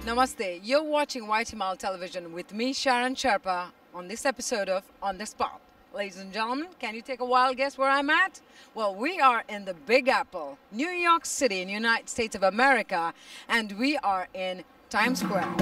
Namaste, you're watching YTML Television with me, Sharon Sherpa, on this episode of On the Spot. Ladies and gentlemen, can you take a wild guess where I'm at? Well, we are in the Big Apple, New York City in the United States of America, and we are in Times Square.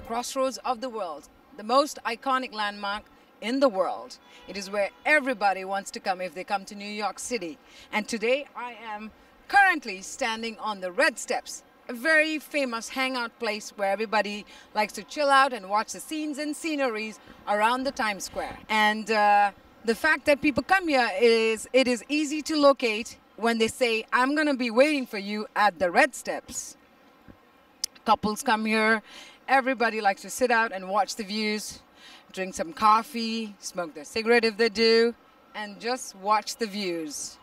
Crossroads of the world, the most iconic landmark in the world. It is where everybody wants to come if they come to New York City. And today I am currently standing on the Red Steps, a very famous hangout place where everybody likes to chill out and watch the scenes and sceneries around the Times Square. And the fact that people come here is it is easy to locate when they say, I'm going to be waiting for you at the Red Steps. Couples come here. Everybody likes to sit out and watch the views, drink some coffee, smoke their cigarette if they do, and just watch the views.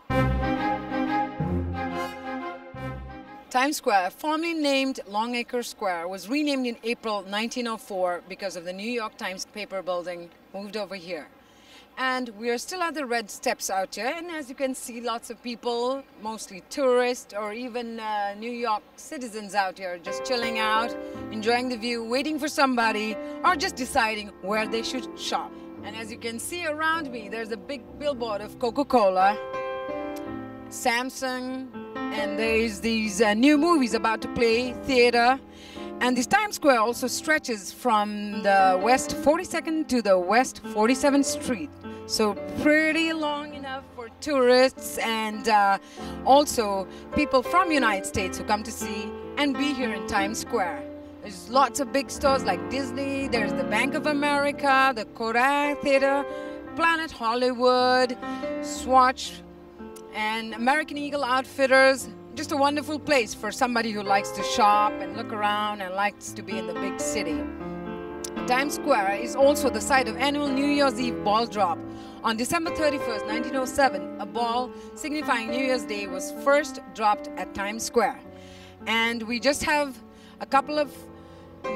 Times Square, formerly named Longacre Square, was renamed in April 1904 because of the New York Times paper building moved over here. And we are still at the Red Steps out here, and as you can see, lots of people, mostly tourists or even New York citizens out here just chilling out, enjoying the view, waiting for somebody, or just deciding where they should shop. And as you can see around me, there's a big billboard of Coca-Cola, Samsung, and there's these new movies about to play, theater. And this Times Square also stretches from the West 42nd to the West 47th Street. So pretty long enough for tourists and also people from United States who come to see and be here in Times Square. There's lots of big stores like Disney, there's the Bank of America, the Kodak Theater, Planet Hollywood, Swatch, and American Eagle Outfitters. Just a wonderful place for somebody who likes to shop and look around and likes to be in the big city. Times Square is also the site of annual New Year's Eve ball drop. On December 31st, 1907, a ball signifying New Year's Day was first dropped at Times Square. And we just have a couple of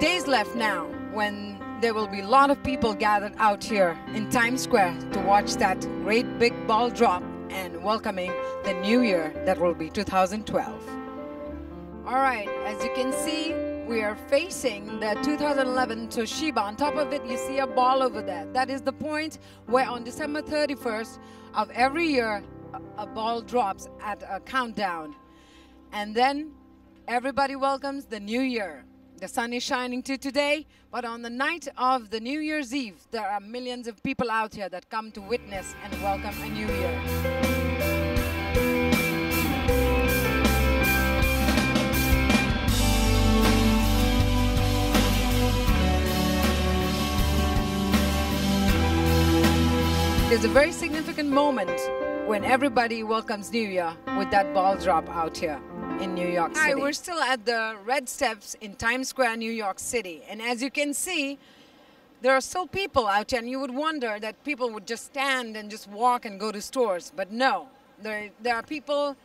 days left now when there will be a lot of people gathered out here in Times Square to watch that great big ball drop and welcoming the new year that will be 2012. All right, as you can see, we are facing the 2011 Toshiba. On top of it, you see a ball over there. That is the point where on December 31st of every year, a ball drops at a countdown. And then everybody welcomes the new year. The sun is shining too today, but on the night of the New Year's Eve, there are millions of people out here that come to witness and welcome a new year. It's a very significant moment when everybody welcomes New Year with that ball drop out here in New York City. Hi, we're still at the Red Steps in Times Square, New York City. And as you can see, there are still people out here, and you would wonder that people would just stand and just walk and go to stores. But no, there are people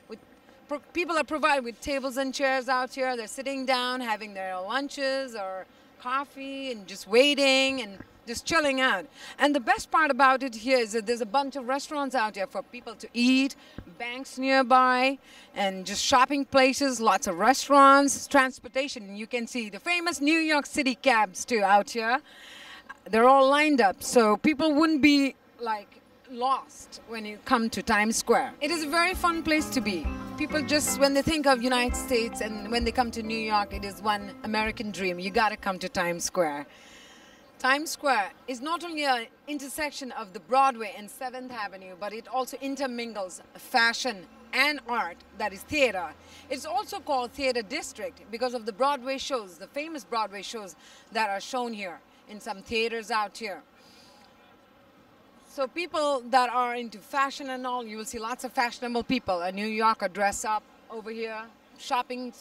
are provided with tables and chairs out here. They're sitting down, having their lunches or coffee and just waiting and just chilling out. And the best part about it here is that there's a bunch of restaurants out here for people to eat, banks nearby, and just shopping places, lots of restaurants, transportation. You can see the famous New York City cabs too out here. They're all lined up, so people wouldn't be like lost when you come to Times Square. It is a very fun place to be. People just, when they think of United States and when they come to New York, it is one American dream. You gotta come to Times Square. Times Square is not only an intersection of the Broadway and 7th Avenue, but it also intermingles fashion, and art, that is theater. It's also called Theater District because of the Broadway shows, the famous Broadway shows that are shown here in some theaters out here. So people that are into fashion and all, you will see lots of fashionable people. A New Yorker dress up over here. Shopping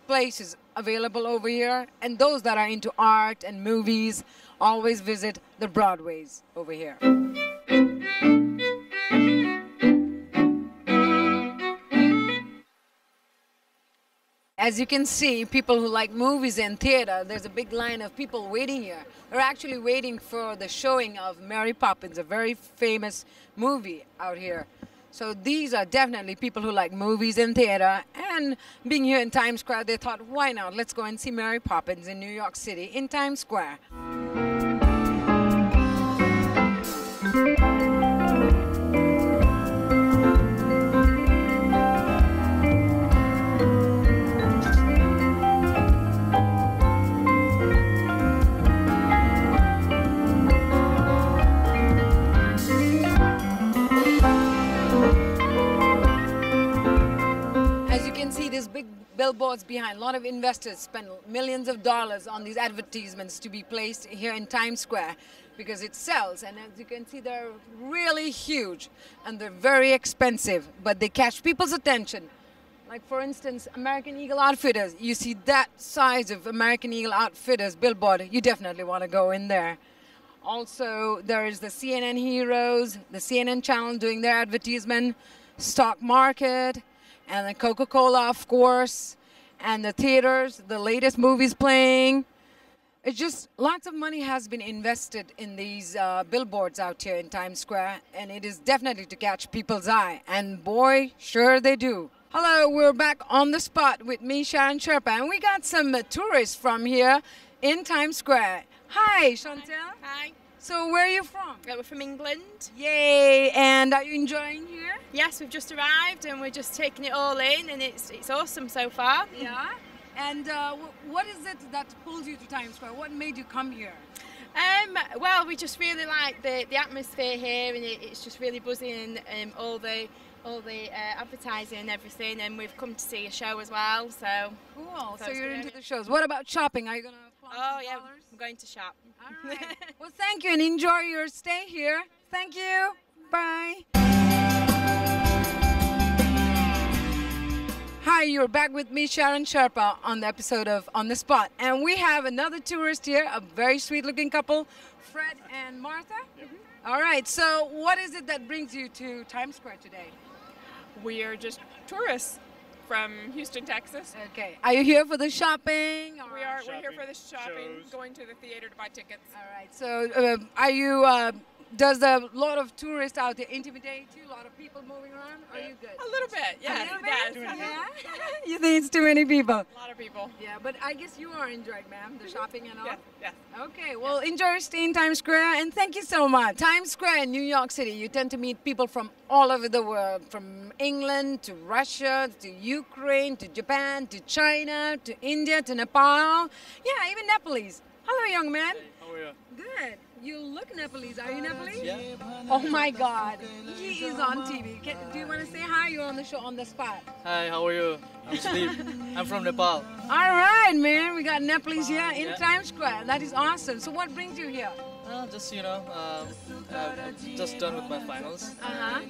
places available over here. And those that are into art and movies always visit the Broadways over here. As you can see, people who like movies and theater, there's a big line of people waiting here. They're actually waiting for the showing of Mary Poppins, a very famous movie out here. So these are definitely people who like movies and theater. And being here in Times Square, they thought, why not? Let's go and see Mary Poppins in New York City, in Times Square. Big billboards behind. A lot of investors spend millions of dollars on these advertisements to be placed here in Times Square because it sells. And as you can see, they're really huge and they're very expensive, but they catch people's attention. Like, for instance, American Eagle Outfitters. You see that size of American Eagle Outfitters billboard, you definitely want to go in there. Also, there is the CNN Heroes, the CNN channel doing their advertisement, stock market, and the Coca-Cola, of course, and the theaters, the latest movies playing. It's just lots of money has been invested in these billboards out here in Times Square, and it is definitely to catch people's eye. And boy, sure they do. Hello, we're back on the spot with me, Sharon Sherpa, and we got some tourists from here in Times Square. Hi, Chantel. Hi. So where are you from? We're from England. Yay! And are you enjoying here? Yes, we've just arrived and we're just taking it all in, and it's awesome so far. Yeah. And what is it that pulls you to Times Square? What made you come here? Well, we just really like the atmosphere here, and it's just really buzzing, and all the advertising and everything, and we've come to see a show as well. So cool. So you're into the shows. What about shopping? Are you gonna? Oh yeah, I'm going to shop. All right. Well, thank you and enjoy your stay here. Thank you. Bye. Hi, you're back with me, Sharon Sherpa, on the episode of On the Spot. And we have another tourist here, a very sweet-looking couple, Fred and Martha. Mm-hmm. All right, so what is it that brings you to Times Square today? We are just tourists from Houston, Texas. Okay. Are you here for the shopping? We're here for the shopping, shows. Going to the theater to buy tickets. All right. So are you... does a lot of tourists out there intimidate you? A lot of people moving around? Are you good? A little bit, yeah. Yeah. You think it's too many people? A lot of people. Yeah, but I guess you are enjoying, ma'am, the shopping and all? Yeah. Okay, well, enjoy your stay in Times Square, and thank you so much. Times Square in New York City, you tend to meet people from all over the world, from England to Russia to Ukraine to Japan to China to India to Nepal. Yeah, even Nepalese. Hello, young man. Hey, how are you? Good. You look Nepalese. Are you Nepalese? Yeah. Oh my God. He is on TV. Do you want to say hi? You're on the show, on the spot. Hi, how are you? I'm Steve. I'm from Nepal. All right, man. We got Nepalese here in Times Square. That is awesome. So what brings you here? Just, I'm just done with my finals.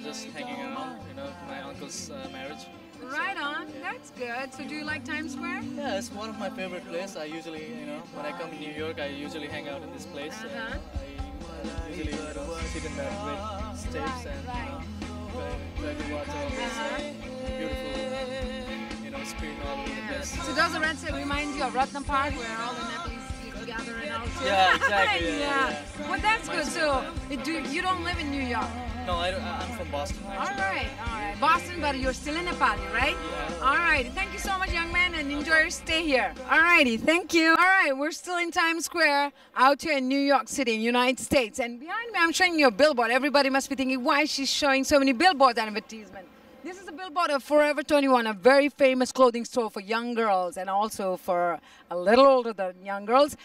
Just hanging around, my uncle's marriage. Right on. That's good. So do you like Times Square? Yeah, it's one of my favorite places. I usually, when I come to New York, I usually hang out in this place. I usually sit in the great steps and try to watch all this beautiful, screen all over the place. So does the red set remind you of Ratnam Park where all the Nepalese people gather and all? Yeah, exactly. Yeah. Well, that's good. So you don't live in New York? No, I'm from Boston. Actually. All right. Boston, but you're still in Nepali, right? Yeah. All right. Thank you so much, young man, and enjoy your stay here. All righty. Thank you. All right. We're still in Times Square out here in New York City, in the United States. And behind me, I'm showing you a billboard. Everybody must be thinking, why is she showing so many billboards and advertisements? This is a billboard of Forever 21, a very famous clothing store for young girls and also for a little older than young girls.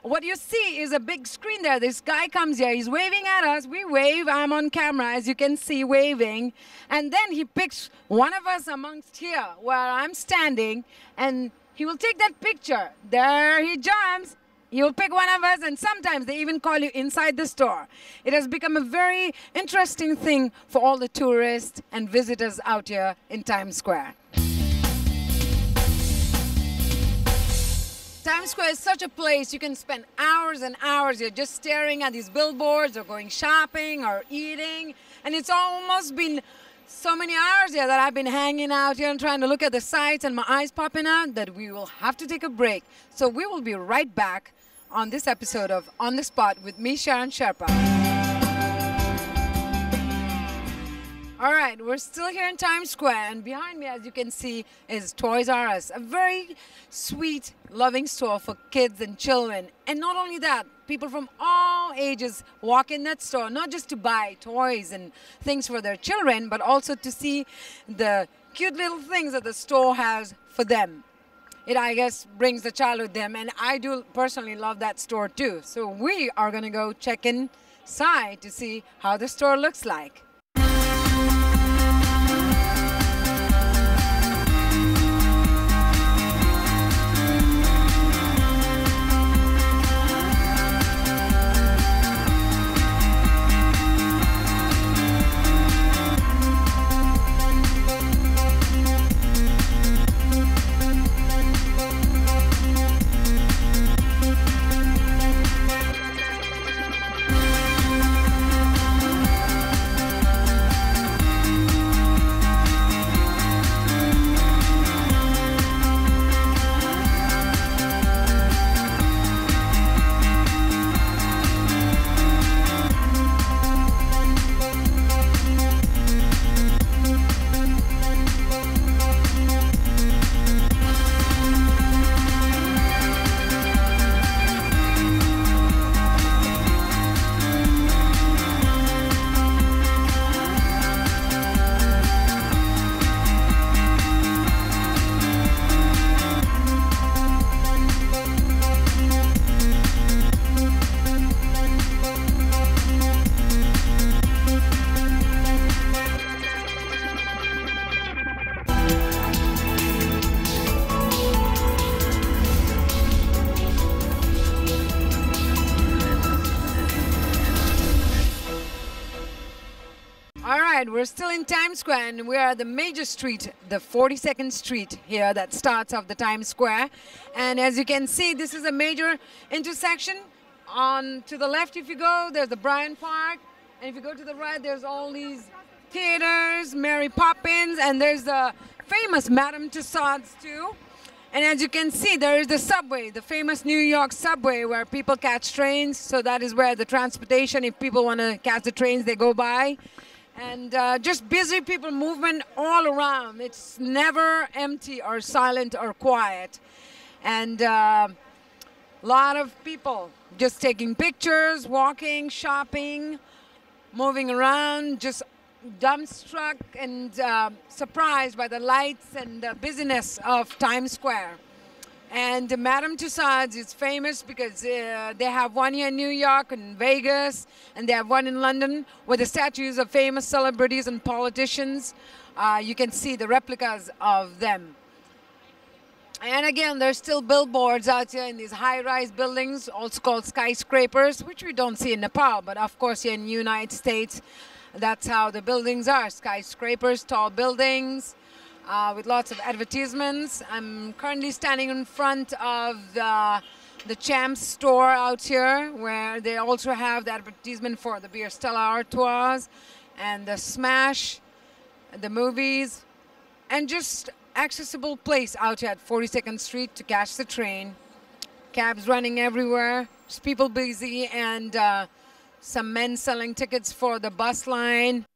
what you see is a big screen there. This guy comes here, he's waving at us. We wave, I'm on camera, as you can see, waving. And then he picks one of us amongst here where I'm standing, and he will take that picture. There he jumps. He will pick one of us, and sometimes they even call you inside the store. It has become a very interesting thing for all the tourists and visitors out here in Times Square. Times Square is such a place you can spend hours and hours. You're just staring at these billboards or going shopping or eating. And it's almost been so many hours here that I've been hanging out here and trying to look at the sights and my eyes popping out that we will have to take a break. So we will be right back on this episode of On the Spot with me, Sharon Sherpa. All right, we're still here in Times Square, and behind me, as you can see, is Toys R Us, a very sweet, loving store for kids and children. And not only that, people from all ages walk in that store, not just to buy toys and things for their children, but also to see the cute little things that the store has for them. It, I guess, brings the child with them, and I do personally love that store too. So we are going to go check inside to see how the store looks like. We're still in Times Square, and we are at the major street, the 42nd Street here that starts off the Times Square. And as you can see, this is a major intersection. On to the left, if you go, there's the Bryant Park. And if you go to the right, there's all these theaters, Mary Poppins, and there's the famous Madame Tussauds too. And as you can see, there is the subway, the famous New York subway where people catch trains. So that is where the transportation, if people want to catch the trains, they go by. And just busy people movement all around. It's never empty or silent or quiet. And a lot of people just taking pictures, walking, shopping, moving around, just dumbstruck and surprised by the lights and the busyness of Times Square. And Madame Tussauds is famous because they have one here in New York and Vegas, and they have one in London with the statues of famous celebrities and politicians. You can see the replicas of them. And again, there's still billboards out here in these high-rise buildings, also called skyscrapers, which we don't see in Nepal, but of course here in the United States, that's how the buildings are, skyscrapers, tall buildings. With lots of advertisements. I'm currently standing in front of the Champs store out here, where they also have the advertisement for the beer Stella Artois and the Smash, the movies, and just accessible place out here at 42nd Street to catch the train. Cabs running everywhere, just people busy, and some men selling tickets for the bus line.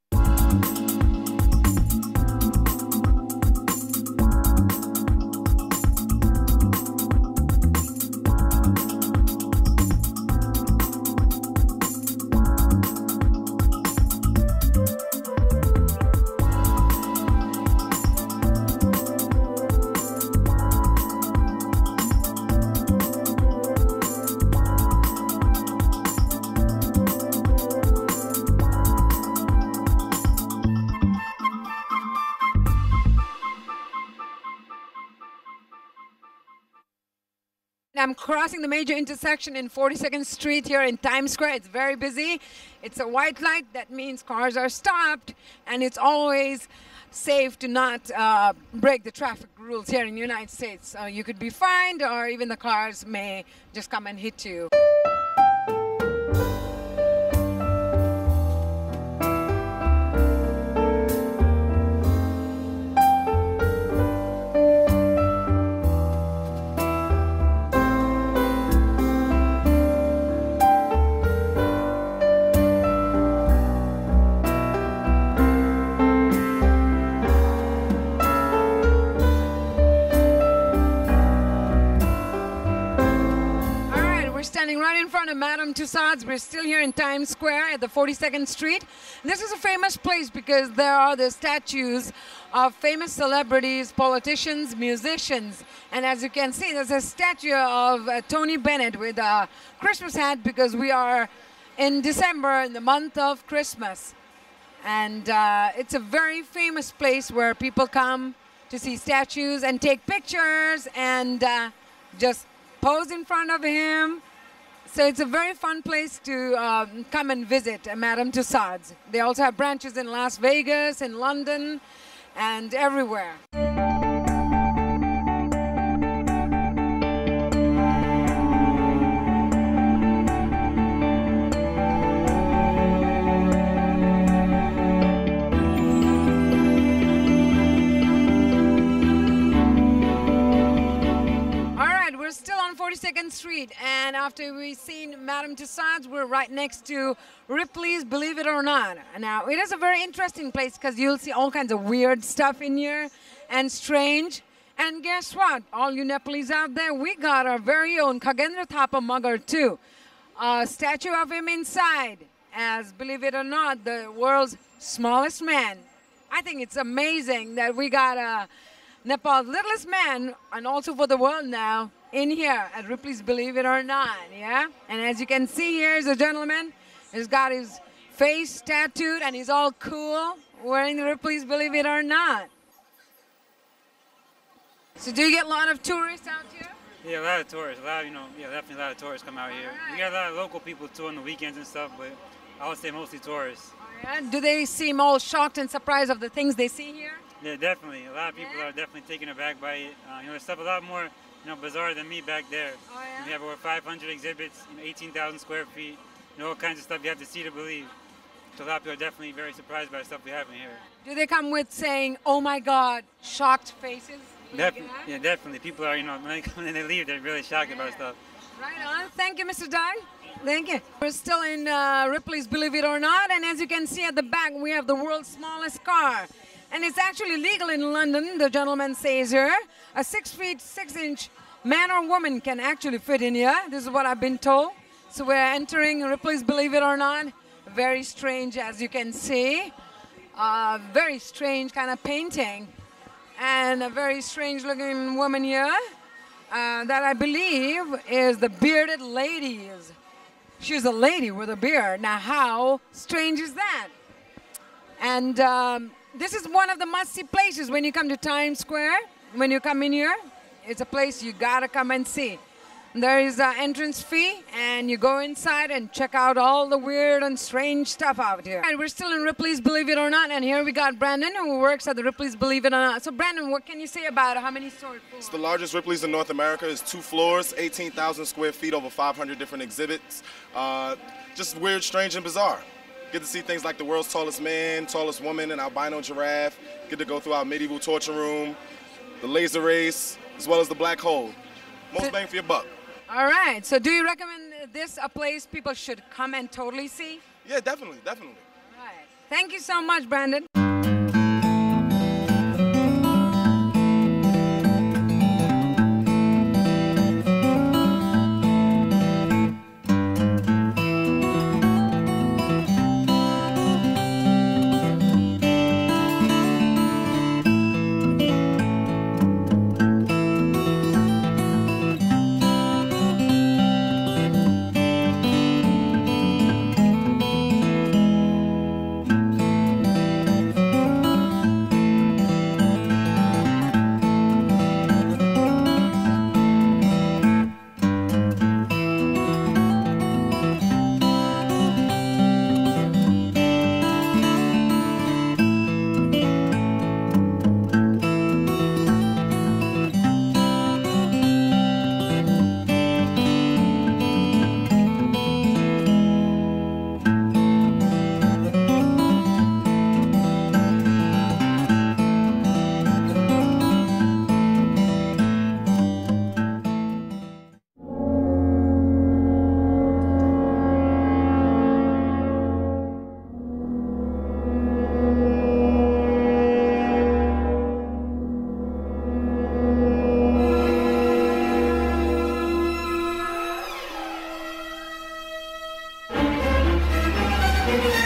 I'm crossing the major intersection in 42nd Street here in Times Square. It's very busy. It's a white light. That means cars are stopped, and it's always safe to not break the traffic rules here in the United States. You could be fined, or even the cars may just come and hit you. Standing right in front of Madame Tussauds. We're still here in Times Square at the 42nd Street. This is a famous place because there are the statues of famous celebrities, politicians, musicians. And as you can see, there's a statue of Tony Bennett with a Christmas hat because we are in December, in the month of Christmas. And it's a very famous place where people come to see statues and take pictures and just pose in front of him. So it's a very fun place to come and visit Madame Tussauds. They also have branches in Las Vegas, in London, and everywhere. We're still on 42nd Street, and after we've seen Madame Tussauds, we're right next to Ripley's, believe it or not. Now, it is a very interesting place because you'll see all kinds of weird stuff in here and strange. And guess what? All you Nepalese out there, we got our very own Khagendra Thapa Magar too. A statue of him inside as, believe it or not, the world's smallest man. I think it's amazing that we got Nepal's littlest man, and also for the world now, in here at Ripley's, believe it or not, yeah? And as you can see, here's a gentleman. He's got his face tattooed, and he's all cool, wearing the Ripley's, believe it or not. So do you get a lot of tourists out here? Yeah, a lot of tourists. Definitely a lot of tourists come out here. Right. We got a lot of local people too on the weekends and stuff, but I would say mostly tourists. Oh, yeah? Do they seem all shocked and surprised of the things they see here? Yeah, definitely. A lot of people are definitely taken aback by it. There's stuff a lot more bizarre than me back there. Oh, yeah? We have over 500 exhibits, 18,000 square feet, all kinds of stuff you have to see to believe. So a lot of people are definitely very surprised by the stuff we have in here. Do they come with saying, oh my God, shocked faces? Yeah, definitely. People are, when they leave, they're really shocked about stuff. Right on. Thank you, Mr. Doug. Thank you. We're still in Ripley's, believe it or not, and as you can see at the back, we have the world's smallest car. And it's actually legal in London, the gentleman says here. A 6 feet 6 inch man or woman can actually fit in here. This is what I've been told. So we're entering Ripley's, believe it or not. Very strange, as you can see. Very strange kind of painting. And a very strange looking woman here that I believe is the bearded lady. She's a lady with a beard. Now, how strange is that? And this is one of the must-see places when you come to Times Square. When you come in here, it's a place you gotta come and see. There is an entrance fee, and you go inside and check out all the weird and strange stuff out here. And we're still in Ripley's, believe it or not, and here we got Brandon, who works at the Ripley's, believe it or not. So Brandon, what can you say about it? How many stores? It's the largest Ripley's in North America. It's 2 floors, 18,000 square feet, over 500 different exhibits. Just weird, strange, and bizarre. Get to see things like the world's tallest man, tallest woman, an albino giraffe. Get to go through our medieval torture room, the laser race, as well as the black hole. Most bang for your buck. All right. So do you recommend this a place people should come and totally see? Yeah, definitely, definitely. All right. Thank you so much, Brandon. Bye.